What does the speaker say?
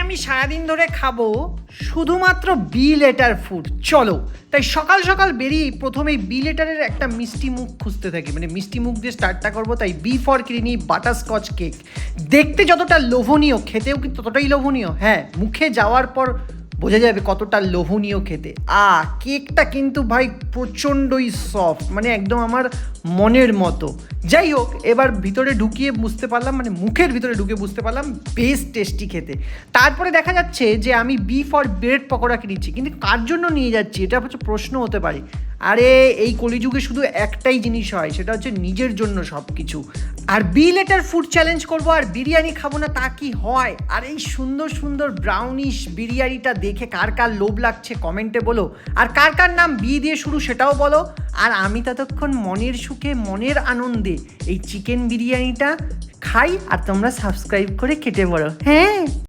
আমি সারাদিন ধরে খাবো শুধুমাত্র বি লেটার ফুড। চলো, তাই সকাল সকাল বেরিয়ে প্রথমেই বি লেটারের একটা মিষ্টি মুখ খুঁজতে থাকি, মানে মিষ্টি মুখ দিয়ে স্টার্টটা করবো। তাই B for creamy butterscotch cake. দেখতে যতটা লোভনীয়, খেতেও কি ততটাই লোভনীয়। হ্যাঁ, মুখে যাওয়ার পর বোঝা যাবে কতটা লোভনীয় খেতে। কেকটা কিন্তু ভাই প্রচণ্ডই সফট, মানে একদম আমার মনের মতো। যাই হোক, এবার ভিতরে ঢুকিয়ে বুঝতে পারলাম, মানে মুখের ভিতরে ঢুকে বুঝতে পারলাম বেশ টেস্টি খেতে। তারপরে দেখা যাচ্ছে যে আমি বি ফর ব্রেড পকোড়া কিনেছি, কিন্তু কার জন্য নিয়ে যাচ্ছি এটা হচ্ছে প্রশ্ন হতে পারে। আরে এই কলিযুগে শুধু একটাই জিনিস হয়, সেটা হচ্ছে নিজের জন্য সব কিছু। আর বি লেটার ফুড চ্যালেঞ্জ করবো আর বিরিয়ানি খাবো না তা কি হয়? আর এই সুন্দর সুন্দর ব্রাউনিশ বিরিয়ানিটা দেখে কার কার লোভ লাগছে কমেন্টে বলো। আর কার কার নাম বি দিয়ে শুরু সেটাও বলো। আর আমি ততক্ষণ মনের সুখে মনের আনন্দে এই চিকেন বিরিয়ানিটা খাই, আর তোমরা সাবস্ক্রাইব করে কেটে পড়ো। হ্যাঁ।